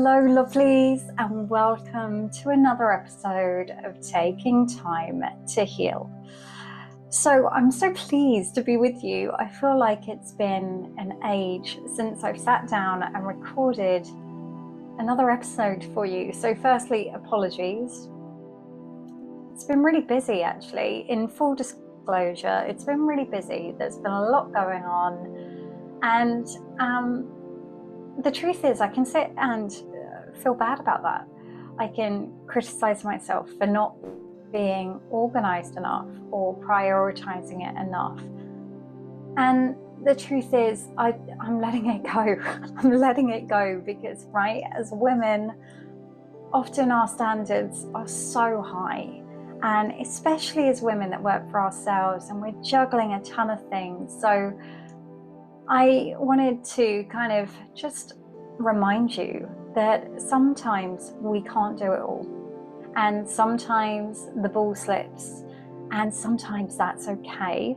Hello, lovelies, and welcome to another episode of Taking Time to Heal. So I'm so pleased to be with you. I feel like it's been an age since I've sat down and recorded another episode for you. So firstly, apologies. It's been really busy, actually. In full disclosure, it's been really busy. There's been a lot going on, and the truth is, I can sit and feel bad about that. I can criticize myself for not being organized enough or prioritizing it enough. And the truth is, I'm letting it go. I'm letting it go because, right, as women, often our standards are so high. And especially as women that work for ourselves and we're juggling a ton of things. So I wanted to kind of just remind you that sometimes we can't do it all, and sometimes the ball slips, and sometimes that's okay.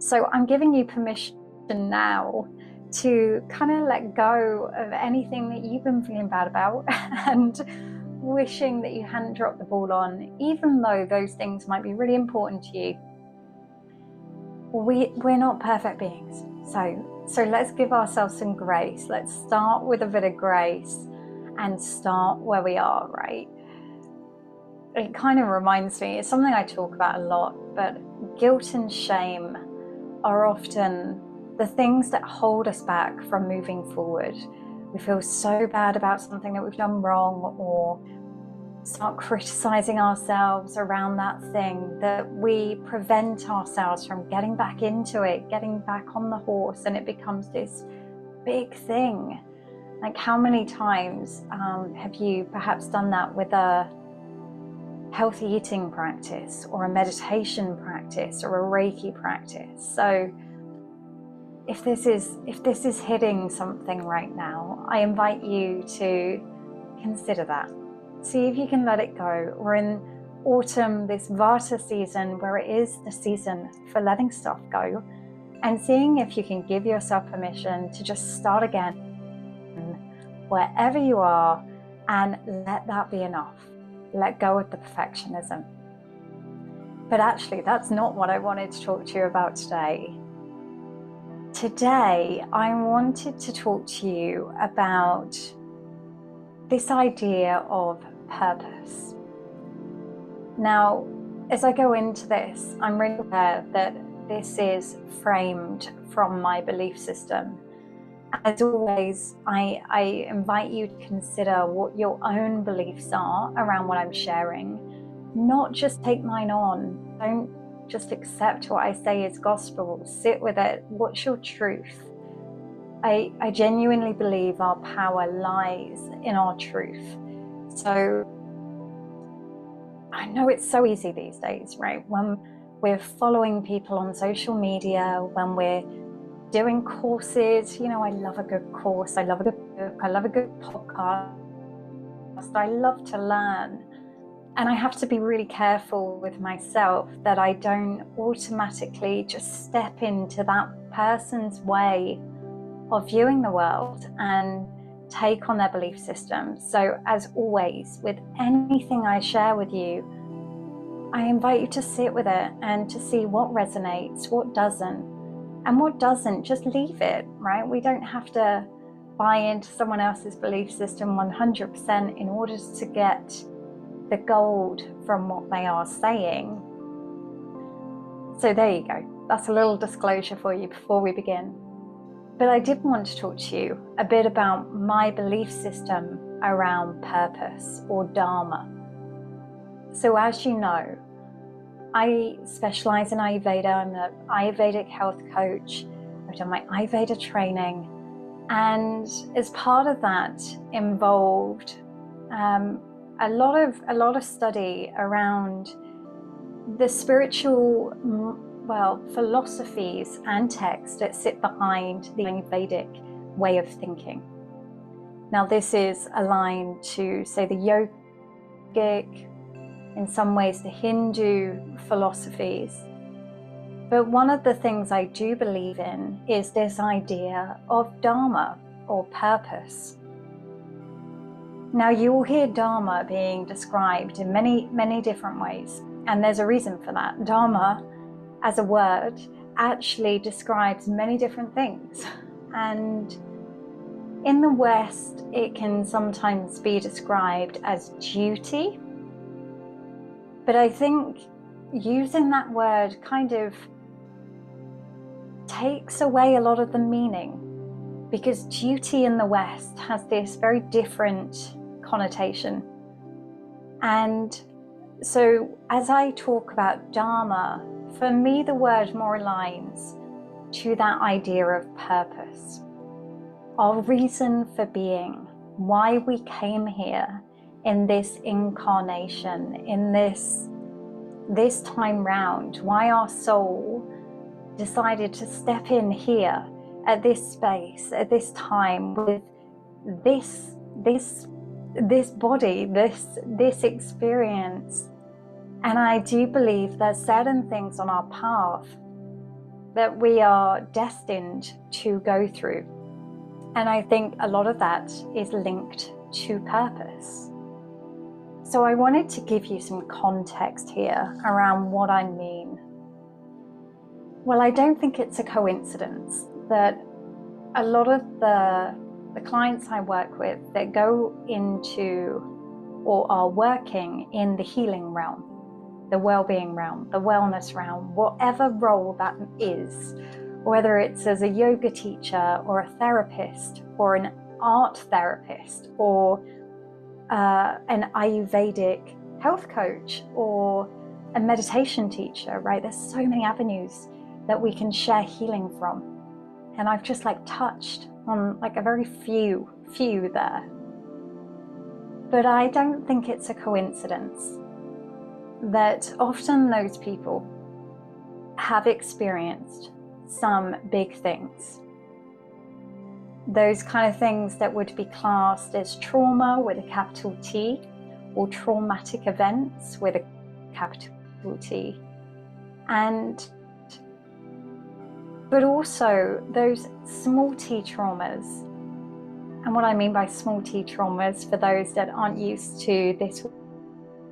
So I'm giving you permission now to kind of let go of anything that you've been feeling bad about and wishing that you hadn't dropped the ball on, even though those things might be really important to you. We're not perfect beings, so let's give ourselves some grace. Let's start with a bit of grace and start where we are, right? It kind of reminds me, it's something I talk about a lot, but guilt and shame are often the things that hold us back from moving forward. We feel so bad about something that we've done wrong, or start criticizing ourselves around that thing, that we prevent ourselves from getting back into it, getting back on the horse, and it becomes this big thing. Like, how many times have you perhaps done that with a healthy eating practice or a meditation practice or a Reiki practice? So if this is hitting something right now, I invite you to consider that. See if you can let it go. We're in autumn, this Vata season, where it is the season for letting stuff go, and seeing if you can give yourself permission to just start again wherever you are, and let that be enough. Let go of the perfectionism. But actually, that's not what I wanted to talk to you about today. Today, I wanted to talk to you about this idea of purpose. Now, as I go into this, I'm really aware that this is framed from my belief system. As always, I invite you to consider what your own beliefs are around what I'm sharing. Not just take mine on. Don't just accept what I say as gospel. Sit with it. What's your truth? I genuinely believe our power lies in our truth. So I know it's so easy these days, right? When we're following people on social media, when we're doing courses, you know, I love a good course, I love a good book, I love a good podcast, I love to learn. And I have to be really careful with myself that I don't automatically just step into that person's way of viewing the world and take on their belief system. So as always, with anything I share with you, I invite you to sit with it and to see what resonates, what doesn't. And what doesn't, just leave it, right? We don't have to buy into someone else's belief system 100% in order to get the gold from what they are saying. So there you go. That's a little disclosure for you before we begin. But I did want to talk to you a bit about my belief system around purpose, or Dharma. So as you know, I specialize in Ayurveda. I'm an Ayurvedic health coach. I've done my Ayurveda training. And as part of that involved a lot of study around the spiritual philosophies and texts that sit behind the Ayurvedic way of thinking. Now, this is aligned to, say, the yogic, in some ways the Hindu philosophies. But one of the things I do believe in is this idea of Dharma, or purpose. Now, you will hear Dharma being described in many, many different ways, and there's a reason for that. Dharma, as a word, actually describes many different things. And in the West, it can sometimes be described as duty. But I think using that word kind of takes away a lot of the meaning, because duty in the West has this very different connotation. And so as I talk about Dharma, for me the word more aligns to that idea of purpose, our reason for being, why we came here in this incarnation, in this time round, why our soul decided to step in here at this space, at this time, with this body, this experience. And I do believe there's certain things on our path that we are destined to go through. And I think a lot of that is linked to purpose. So I wanted to give you some context here around what I mean. Well, I don't think it's a coincidence that a lot of the clients I work with that go into or are working in the healing realm, the well-being realm, the wellness realm, whatever role that is, whether it's as a yoga teacher or a therapist or an art therapist or an Ayurvedic health coach or a meditation teacher, right? There's so many avenues that we can share healing from. And I've just touched on a very few there. But I don't think it's a coincidence that often those people have experienced some big things. Those kind of things that would be classed as trauma with a capital T, or traumatic events with a capital T. But also those small t traumas. And what I mean by small t traumas, for those that aren't used to this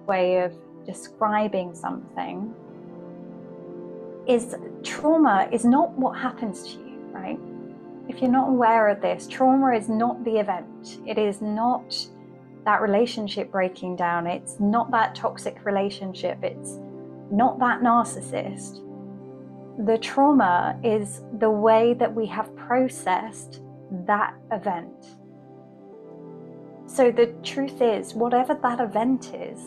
way of describing something, is trauma is not what happens to you, right? If you're not aware of this, trauma is not the event. It is not that relationship breaking down. It's not that toxic relationship. It's not that narcissist. The trauma is the way that we have processed that event. So the truth is, whatever that event is,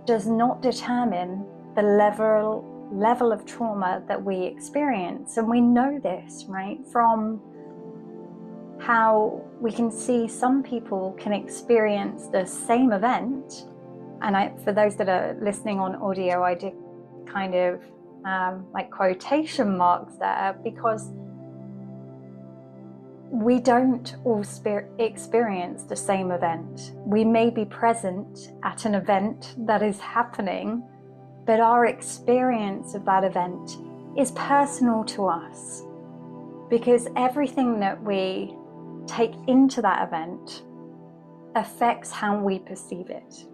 does not determine the level of trauma that we experience. And we know this, right, from how we can see some people can experience the same event. And for those that are listening on audio, I did kind of quotation marks there, because we don't all experience the same event. We may be present at an event that is happening, but our experience of that event is personal to us, because everything that we take into that event affects how we perceive it.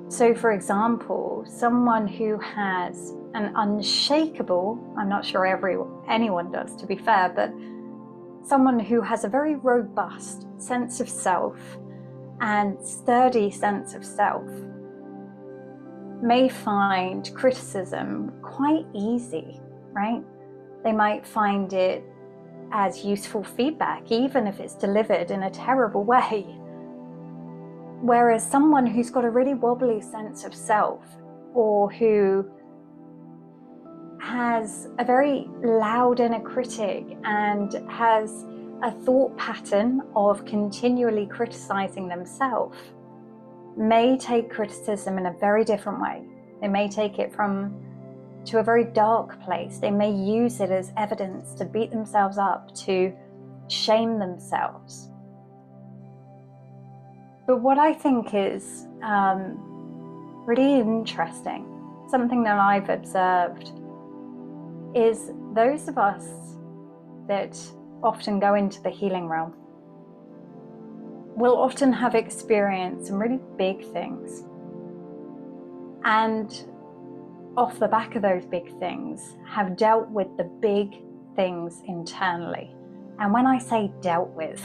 So for example, someone who has an unshakable, I'm not sure anyone does, to be fair, but someone who has a very robust sense of self and sturdy sense of self may find criticism quite easy, right? They might find it as useful feedback, even if it's delivered in a terrible way. Whereas someone who's got a really wobbly sense of self, or who has a very loud inner critic and has a thought pattern of continually criticizing themselves, may take criticism in a very different way. They may take it to a very dark place. They may use it as evidence to beat themselves up, to shame themselves. But what I think is really interesting, something that I've observed, is those of us that often go into the healing realm, will often have experienced some really big things. And off the back of those big things, have dealt with the big things internally. And when I say dealt with,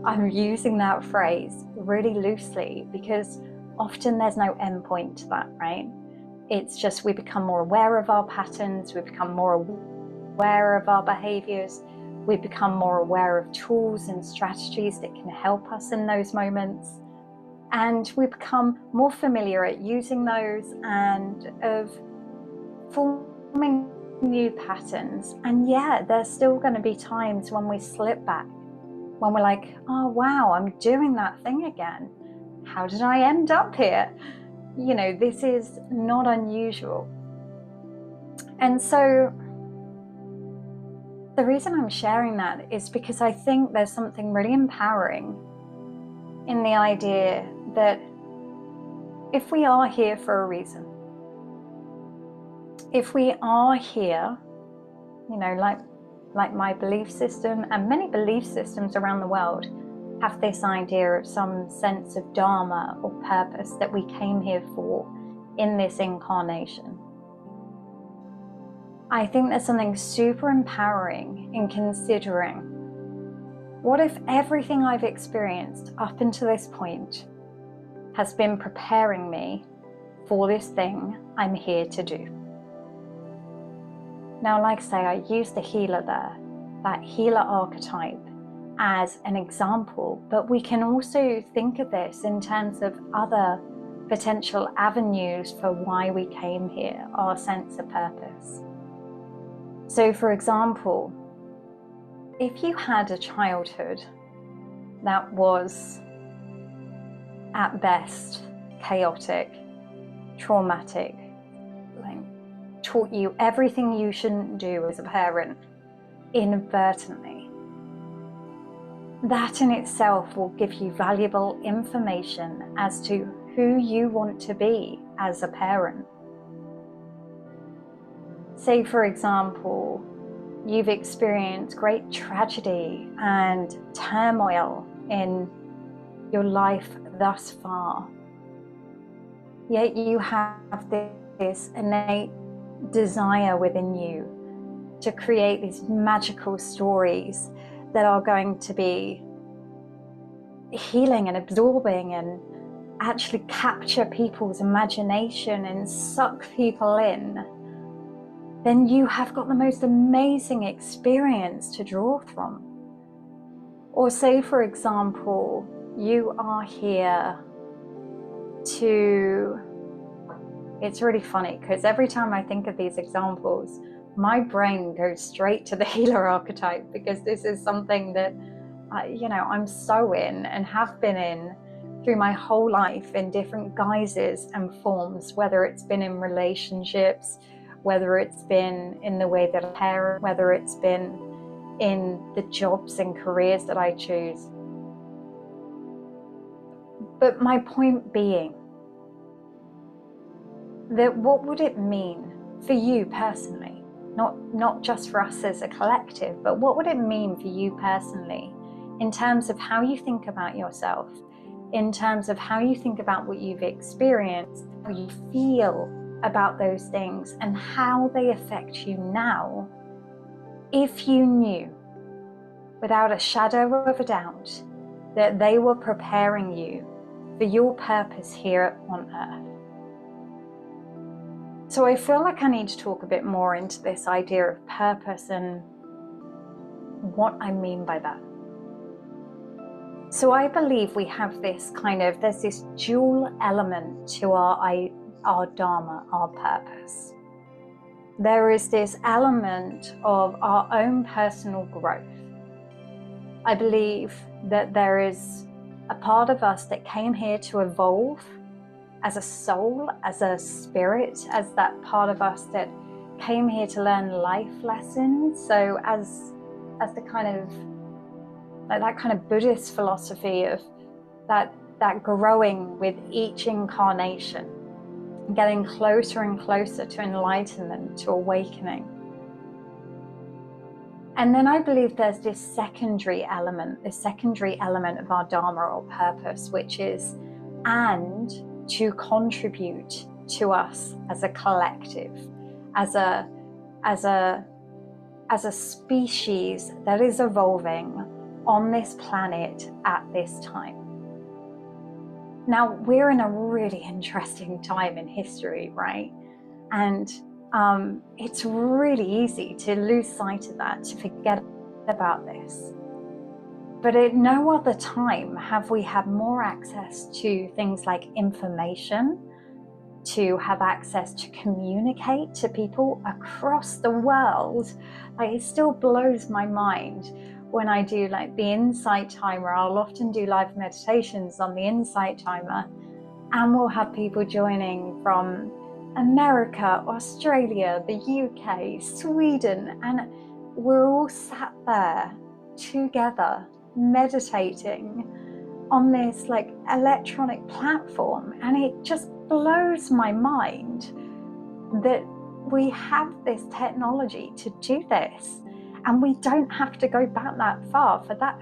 I'm using that phrase really loosely, because often there's no end point to that, right? It's just we become more aware of our patterns, we become more aware of our behaviors, we become more aware of tools and strategies that can help us in those moments. And we become more familiar at using those and of forming new patterns. And yeah, there's still going to be times when we slip back, when we're like, oh wow, I'm doing that thing again. How did I end up here? You know, this is not unusual. And so the reason I'm sharing that is because I think there's something really empowering in the idea that if we are here for a reason, if we are here, you know, like my belief system and many belief systems around the world have this idea of some sense of Dharma or purpose that we came here for in this incarnation. I think there's something super empowering in considering, what if everything I've experienced up until this point has been preparing me for this thing I'm here to do? Now, like I say, I used the healer there, that healer archetype, as an example, but we can also think of this in terms of other potential avenues for why we came here, our sense of purpose. So, for example, if you had a childhood that was at best chaotic, traumatic, like taught you everything you shouldn't do as a parent inadvertently, that in itself will give you valuable information as to who you want to be as a parent. Say, for example, you've experienced great tragedy and turmoil in your life thus far, yet you have this innate desire within you to create these magical stories that are going to be healing and absorbing and actually capture people's imagination and suck people in, then you have got the most amazing experience to draw from. Or say, for example, you are here to, it's really funny because every time I think of these examples, my brain goes straight to the healer archetype, because this is something that I'm so in and have been in through my whole life in different guises and forms, whether it's been in relationships, whether it's been in the way that I parent, whether it's been in the jobs and careers that I choose. But my point being that what would it mean for you personally? Not just for us as a collective, but what would it mean for you personally in terms of how you think about yourself, in terms of how you think about what you've experienced, how you feel about those things, and how they affect you now, if you knew without a shadow of a doubt that they were preparing you for your purpose here on earth? So I feel like I need to talk a bit more into this idea of purpose and what I mean by that. So I believe we have this there's this dual element to our Dharma, our purpose. There is this element of our own personal growth. I believe that there is a part of us that came here to evolve as a soul, as a spirit, as that part of us that came here to learn life lessons. So as the kind of Buddhist philosophy of that growing with each incarnation, getting closer and closer to enlightenment, to awakening. And then I believe there's this secondary element of our Dharma or purpose, which is, and to contribute to us as a collective, as a species that is evolving on this planet at this time. Now, we're in a really interesting time in history, right? And it's really easy to lose sight of that, to forget about this. But at no other time have we had more access to things like information, to have access to communicate to people across the world. Like, it still blows my mind when I do like the Insight Timer. I'll often do live meditations on the Insight Timer, and we'll have people joining from America, Australia, the UK, Sweden, and we're all sat there together meditating on this like electronic platform, and it just blows my mind that we have this technology to do this, and we don't have to go back that far for that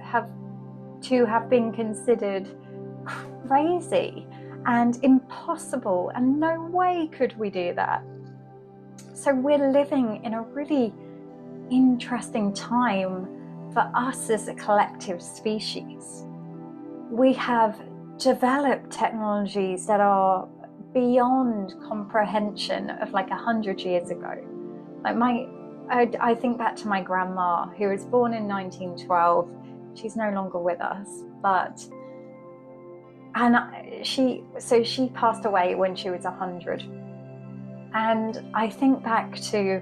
to have been considered crazy and impossible, and no way could we do that. So we're living in a really interesting time for us as a collective species. We have developed technologies that are beyond comprehension of like 100 years ago. Like I think back to my grandma, who was born in 1912. She's no longer with us, but she passed away when she was 100. And I think back to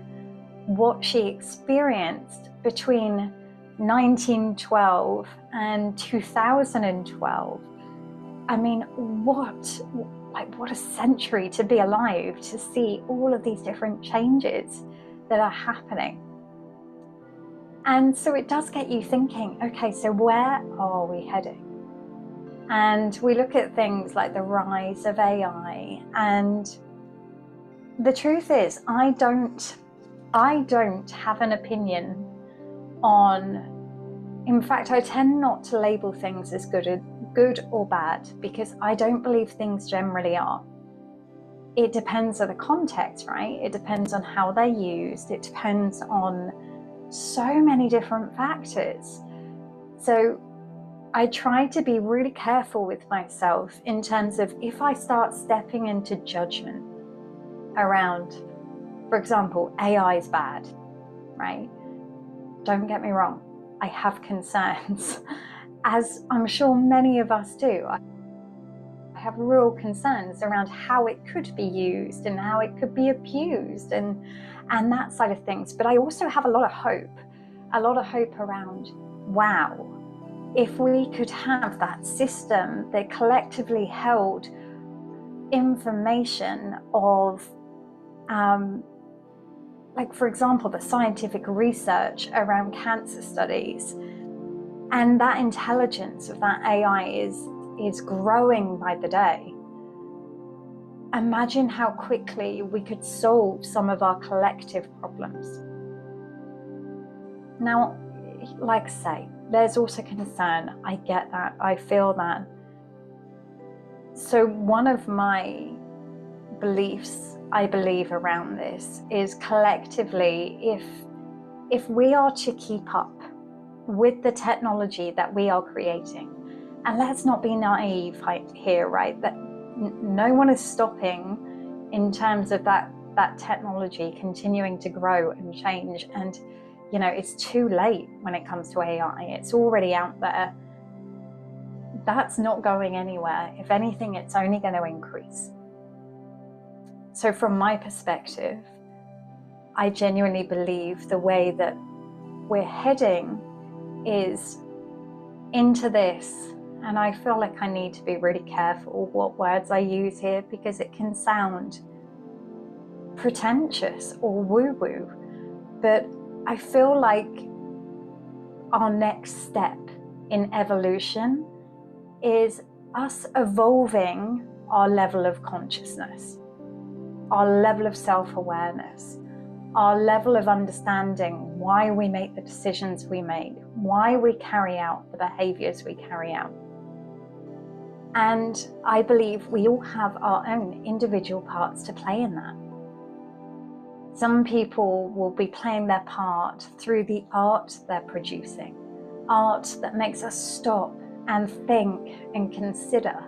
what she experienced between 1912 and 2012. I mean, what a century to be alive, to see all of these different changes that are happening. And so it does get you thinking, okay, so where are we heading? And we look at things like the rise of AI, and the truth is, I don't have an opinion on, in fact, I tend not to label things as good or bad, because I don't believe things generally are. It depends on the context, right? It depends on how they're used. It depends on so many different factors. So I try to be really careful with myself in terms of, if I start stepping into judgment around, for example, AI is bad, right? Don't get me wrong, I have concerns, as I'm sure many of us do. I have real concerns around how it could be used and how it could be abused and that side of things. But I also have a lot of hope around, wow, if we could have that system that collectively held information of, like, for example, the scientific research around cancer studies, and that intelligence of that AI is growing by the day. Imagine how quickly we could solve some of our collective problems. Now, like I say, there's also concern. I get that. I feel that. So one of my beliefs, I believe, around this is, collectively, if we are to keep up with the technology that we are creating, and let's not be naive here, right? That no one is stopping in terms of that technology continuing to grow and change. And you know, it's too late when it comes to AI. It's already out there. That's not going anywhere. If anything, it's only going to increase. So from my perspective, I genuinely believe the way that we're heading is into this. And I feel like I need to be really careful what words I use here, because it can sound pretentious or woo-woo. But I feel like our next step in evolution is us evolving our level of consciousness, our level of self-awareness, our level of understanding why we make the decisions we make, why we carry out the behaviors we carry out. And I believe we all have our own individual parts to play in that. Some people will be playing their part through the art they're producing, art that makes us stop and think and consider.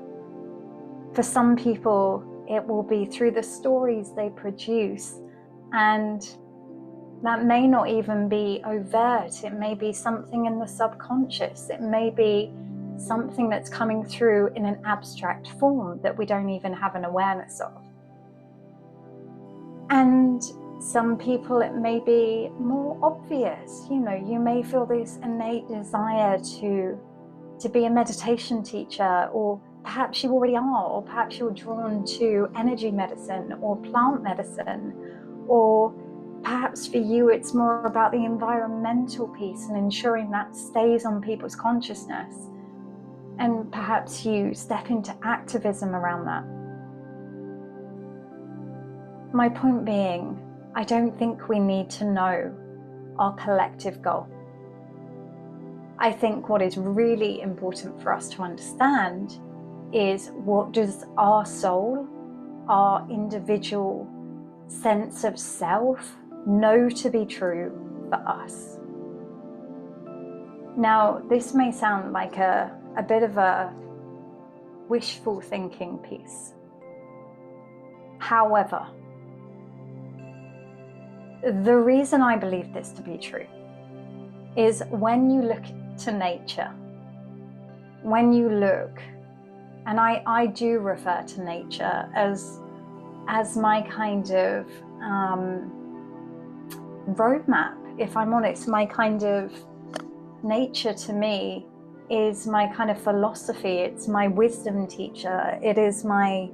For some people, it will be through the stories they produce, and that may not even be overt. It may be something in the subconscious. It may be something that's coming through in an abstract form that we don't even have an awareness of. And some people, it may be more obvious. You know, you may feel this innate desire to be a meditation teacher, or perhaps you already are, or perhaps you're drawn to energy medicine or plant medicine, or perhaps for you it's more about the environmental piece and ensuring that stays on people's consciousness. And perhaps you step into activism around that. My point being, I don't think we need to know our collective goal. I think what is really important for us to understand is, what does our soul, our individual sense of self, know to be true for us? Now, this may sound like a bit of a wishful thinking piece. However, the reason I believe this to be true is when you look to nature, when you look, and I do refer to nature as my kind of roadmap, if I'm honest. My kind of nature to me is my kind of philosophy. It's my wisdom teacher. It is my,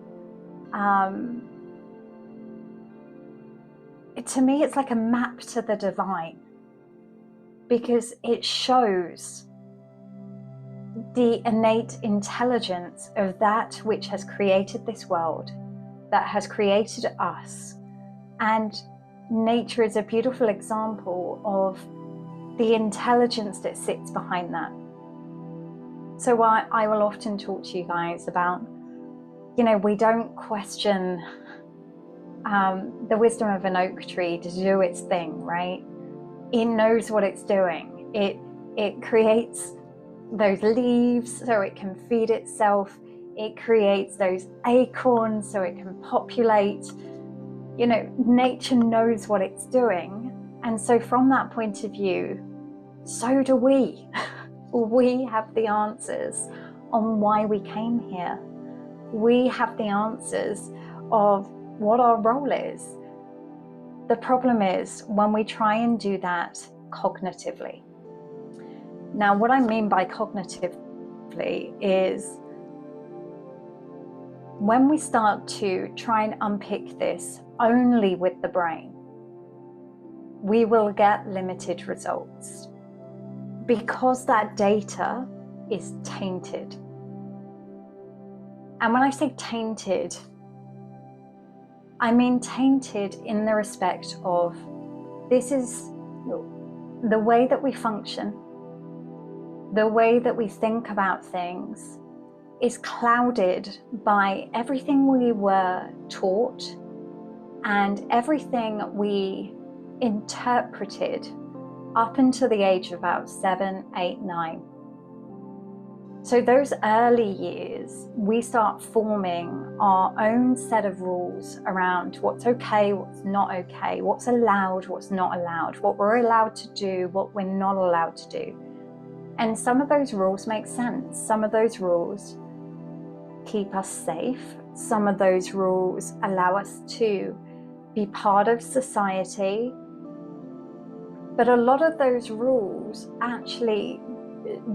to me, it's like a map to the divine, because it shows the innate intelligence of that which has created this world, that has created us. And nature is a beautiful example of the intelligence that sits behind that. So I will often talk to you guys about, you know, we don't question the wisdom of an oak tree to do its thing, right? It knows what it's doing. It creates those leaves so it can feed itself. It creates those acorns so it can populate. You know, nature knows what it's doing. And so from that point of view, so do we. We have the answers on why we came here. We have the answers of what our role is. The problem is when we try and do that cognitively. Now, what I mean by cognitively is when we start to try and unpick this only with the brain, we will get limited results, because that data is tainted. And when I say tainted, I mean tainted in the respect of, this is the way that we function, the way that we think about things is clouded by everything we were taught and everything we interpreted up until the age of about 7, 8, 9. So those early years, we start forming our own set of rules around what's okay, what's not okay, what's allowed, what's not allowed, what we're allowed to do, what we're not allowed to do. And some of those rules make sense. Some of those rules keep us safe. Some of those rules allow us to be part of society. But a lot of those rules actually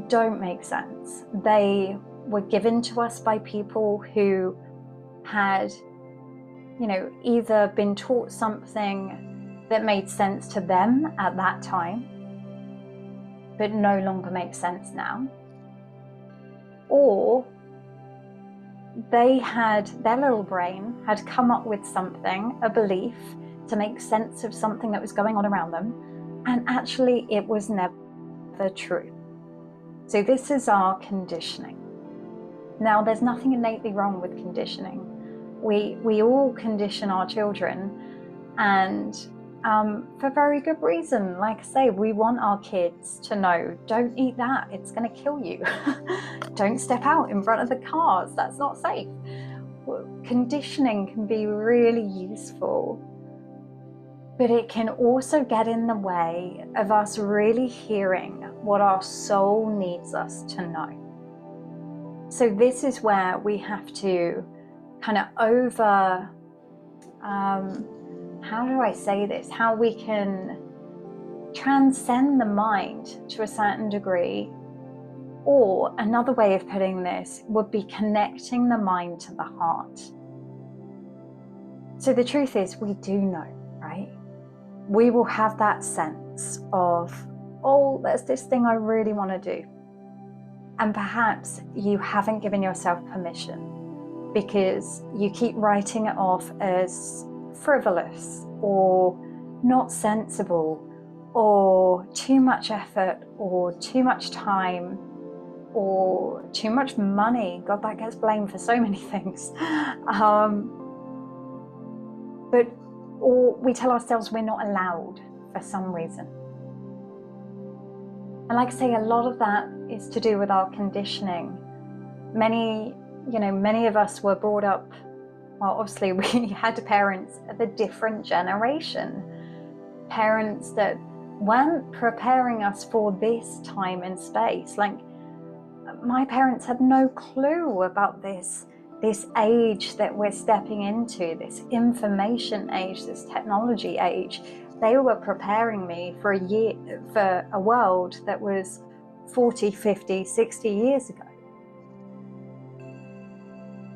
don't make sense. They were given to us by people who had, you know, either been taught something that made sense to them at that time, but no longer makes sense now, or they had, their little brain had come up with something, a belief, to make sense of something that was going on around them, and actually it was never true. So this is our conditioning. Now, there's nothing innately wrong with conditioning. We all condition our children, and for very good reason. Like I say, we want our kids to know, don't eat that, it's going to kill you. Don't step out in front of the cars, that's not safe. Conditioning can be really useful, but it can also get in the way of us really hearing what our soul needs us to know. So this is where we have to kind of how do I say this? How we can transcend the mind to a certain degree, or another way of putting this would be connecting the mind to the heart. So the truth is, we do know, right? We will have that sense of, oh, there's this thing I really want to do. And perhaps you haven't given yourself permission because you keep writing it off as frivolous or not sensible or too much effort or too much time or too much money. God, that gets blamed for so many things. Or we tell ourselves we're not allowed for some reason. And like I say, a lot of that is to do with our conditioning. Many of us were brought up, well, obviously we had parents of a different generation. Parents that weren't preparing us for this time and space. Like, my parents had no clue about this age that we're stepping into, this information age, this technology age. They were preparing me for a world that was 40, 50, 60 years ago.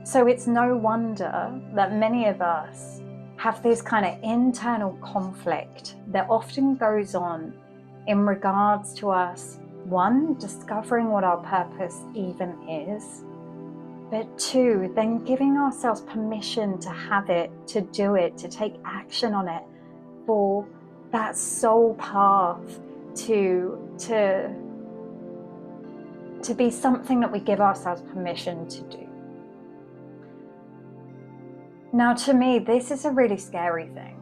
So it's no wonder that many of us have this kind of internal conflict that often goes on in regards to us, one, discovering what our purpose even is, but two, then giving ourselves permission to have it, to do it, to take action on it, for that soul path to be something that we give ourselves permission to do. Now, to me, this is a really scary thing.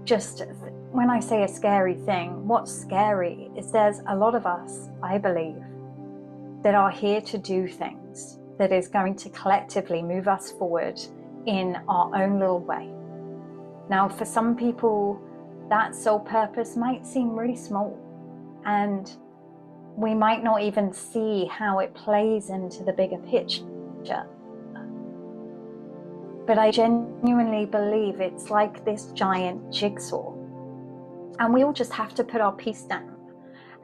Just when I say a scary thing, what's scary is there's a lot of us, I believe, that are here to do things that is going to collectively move us forward in our own little way. Now, for some people, that soul purpose might seem really small, and we might not even see how it plays into the bigger picture. But I genuinely believe it's like this giant jigsaw, and we all just have to put our piece down.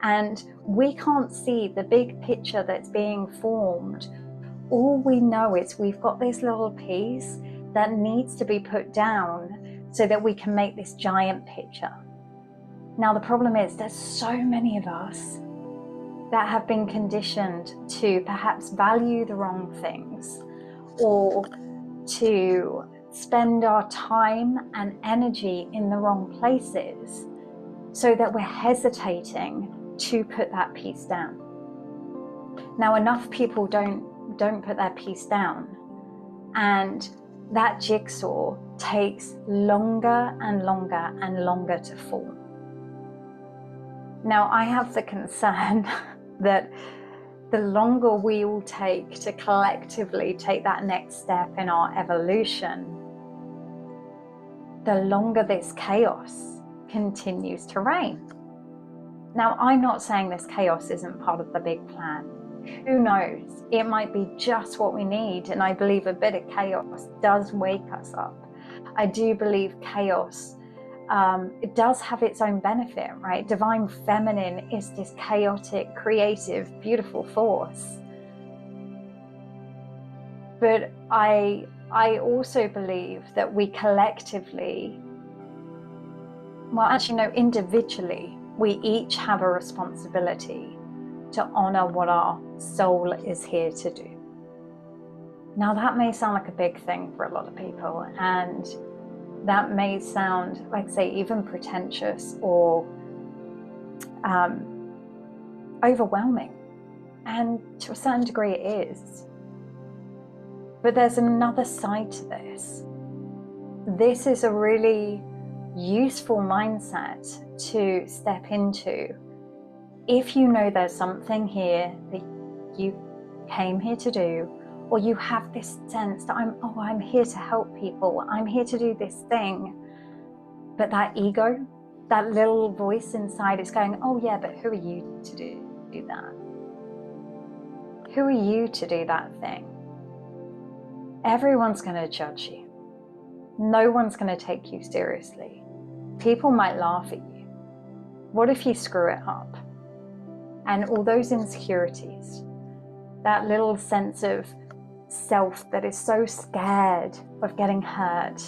And we can't see the big picture that's being formed. All we know is we've got this little piece that needs to be put down so that we can make this giant picture. Now, the problem is there's so many of us that have been conditioned to perhaps value the wrong things, or to spend our time and energy in the wrong places, so that we're hesitating to put that piece down. Now, enough people don't put their piece down, and that jigsaw takes longer and longer and longer to form. Now, I have the concern that the longer we all take to collectively take that next step in our evolution, the longer this chaos continues to reign. Now, I'm not saying this chaos isn't part of the big plan. Who knows? It might be just what we need, and I believe a bit of chaos does wake us up. I do believe chaos, it does have its own benefit, right? Divine Feminine is this chaotic, creative, beautiful force. But I also believe that we collectively, well, actually no, individually, we each have a responsibility to honor what our soul is here to do. Now, that may sound like a big thing for a lot of people, and that may sound, like say, even pretentious or overwhelming. And to a certain degree it is. But there's another side to this. This is a really useful mindset to step into if you know there's something here that you came here to do, or you have this sense that I'm here to help people, I'm here to do this thing. But that ego, that little voice inside is going, oh yeah, but who are you to do that? Who are you to do that thing? Everyone's going to judge you. No one's going to take you seriously. People might laugh at you. What if you screw it up? And all those insecurities, that little sense of self that is so scared of getting hurt,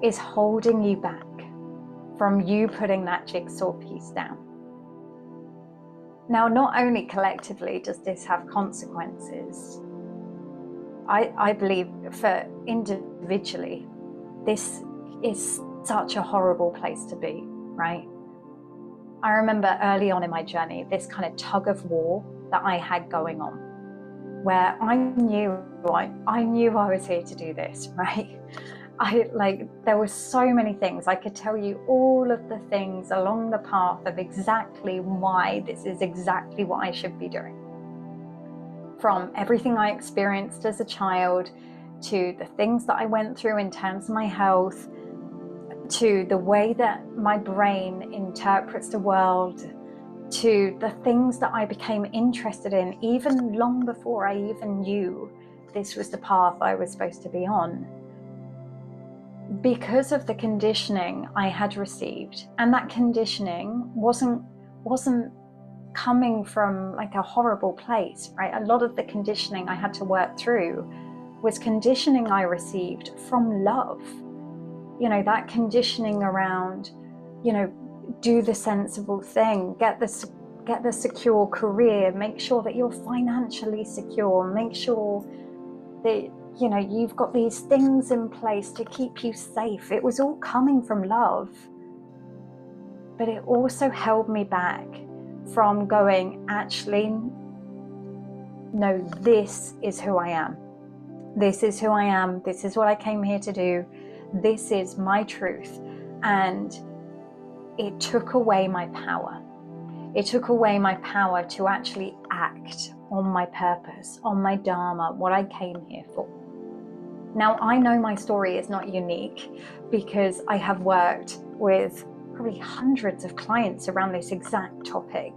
is holding you back from you putting that jigsaw piece down. Now, not only collectively does this have consequences, I believe for individually, this is such a horrible place to be, right? I remember early on in my journey, this kind of tug of war that I had going on, where I knew I was here to do this, right? There were so many things. I could tell you all of the things along the path of exactly why this is exactly what I should be doing. From everything I experienced as a child, to the things that I went through in terms of my health, to the way that my brain interprets the world, to the things that I became interested in even long before I even knew this was the path I was supposed to be on. Because of the conditioning I had received, and that conditioning wasn't coming from like a horrible place, right? A lot of the conditioning I had to work through was conditioning I received from love. You know, that conditioning around, you know, do the sensible thing, get the secure career, make sure that you're financially secure, make sure that, you know, you've got these things in place to keep you safe. It was all coming from love. But it also held me back from going, actually, no, this is who I am. This is who I am. This is what I came here to do. This is my truth. And it took away my power. It took away my power to actually act on my purpose, on my Dharma, what I came here for. Now, I know my story is not unique because I have worked with probably hundreds of clients around this exact topic.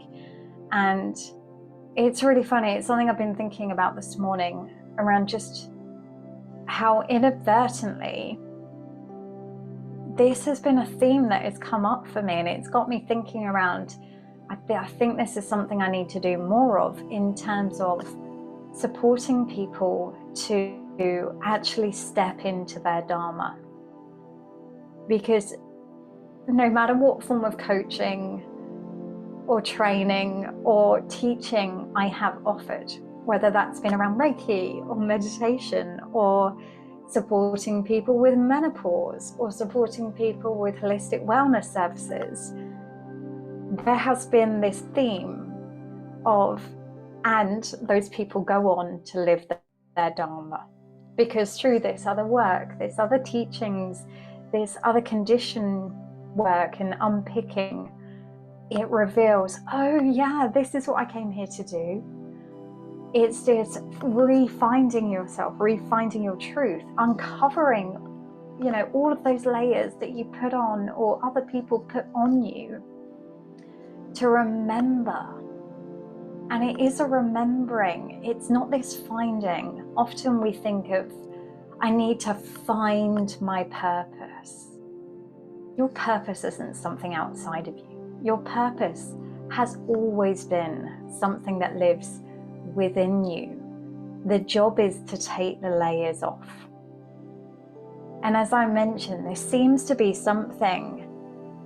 And it's really funny. It's something I've been thinking about this morning around just how inadvertently this has been a theme that has come up for me, and it's got me thinking around, I think this is something I need to do more of in terms of supporting people to actually step into their Dharma. Because no matter what form of coaching or training or teaching I have offered, whether that's been around Reiki or meditation or supporting people with menopause or supporting people with holistic wellness services, there has been this theme of, and those people go on to live their Dharma. Because through this other work, this other teachings, this other condition work and unpicking, it reveals, oh yeah, this is what I came here to do. It's just refinding yourself, refinding your truth, uncovering, you know, all of those layers that you put on or other people put on you, to remember. And it is a remembering. It's not this finding. Often we think of, I need to find my purpose. Your purpose isn't something outside of you. Your purpose has always been something that lives within you. The job is to take the layers off. And as I mentioned, there seems to be something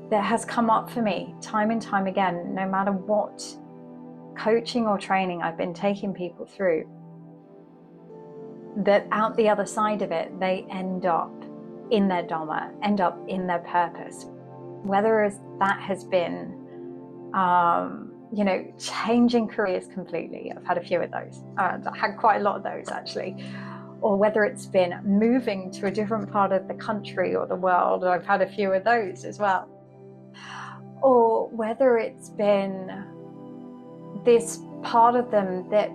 that has come up for me time and time again, no matter what coaching or training I've been taking people through, that out the other side of it, they end up in their Dharma, end up in their purpose. Whether that has been, you know, changing careers completely. I've had a few of those. I had quite a lot of those actually. Or whether it's been moving to a different part of the country or the world. I've had a few of those as well. Or whether it's been this part of them that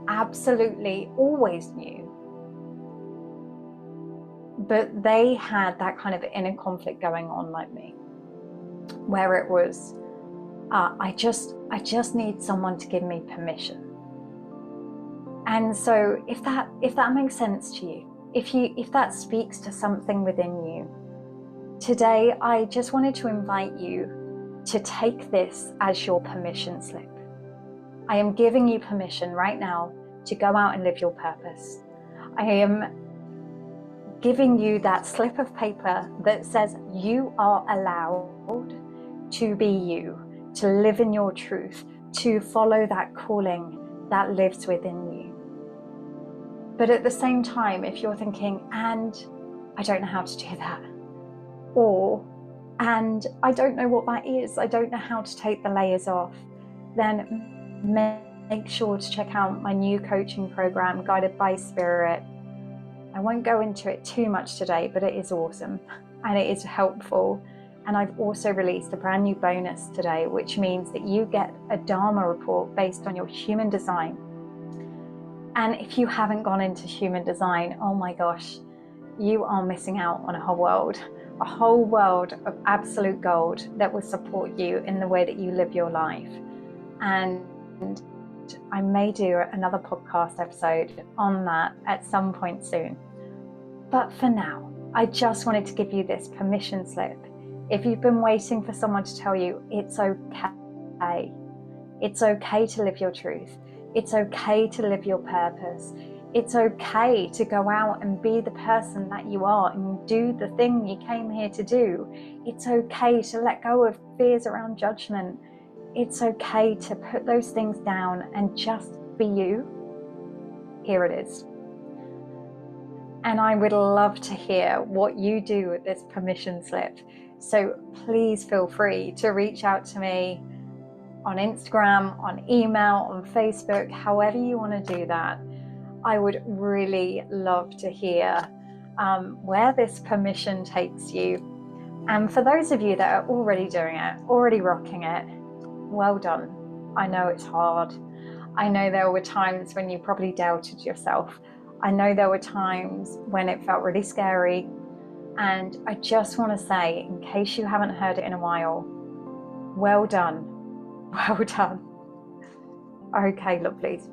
absolutely always knew, but they had that kind of inner conflict going on like me, where it was, I just need someone to give me permission. And so if that makes sense to you, if that speaks to something within you, today I just wanted to invite you to take this as your permission slip. I am giving you permission right now to go out and live your purpose. I am giving you that slip of paper that says you are allowed to be you, to live in your truth, to follow that calling that lives within you. But at the same time, if you're thinking, and I don't know how to do that, or, and I don't know what that is, I don't know how to take the layers off, then make sure to check out my new coaching program, Guided by Spirit. I won't go into it too much today, but it is awesome and it is helpful. And I've also released a brand new bonus today, which means that you get a Dharma report based on your human design. And if you haven't gone into human design, oh my gosh, you are missing out on a whole world of absolute gold that will support you in the way that you live your life. And I may do another podcast episode on that at some point soon. But for now, I just wanted to give you this permission slip. If you've been waiting for someone to tell you it's okay, it's okay to live your truth. It's okay to live your purpose. It's okay to go out and be the person that you are and do the thing you came here to do. It's okay to let go of fears around judgment. It's okay to put those things down and just be you. Here it is. And I would love to hear what you do with this permission slip. So please feel free to reach out to me on Instagram, on email, on Facebook, however you want to do that. I would really love to hear where this permission takes you. And for those of you that are already doing it, already rocking it, well done. I know it's hard. I know there were times when you probably doubted yourself. I know there were times when it felt really scary. And I just want to say, in case you haven't heard it in a while, well done. Well done. Okay, lovelies.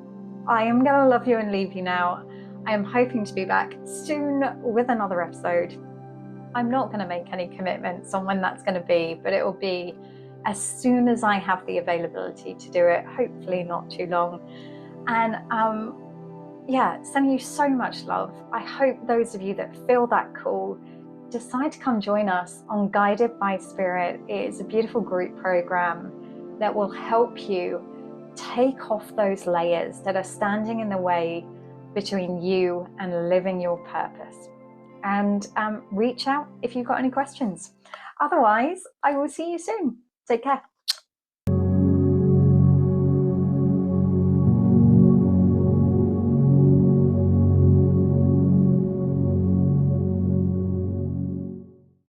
I am going to love you and leave you now. I am hoping to be back soon with another episode. I'm not going to make any commitments on when that's going to be, but it will be as soon as I have the availability to do it, hopefully not too long. And yeah, sending you so much love. I hope those of you that feel that call decide to come join us on Guided by Spirit. It is a beautiful group program that will help you take off those layers that are standing in the way between you and living your purpose. And reach out if you've got any questions. Otherwise, I will see you soon. Take care.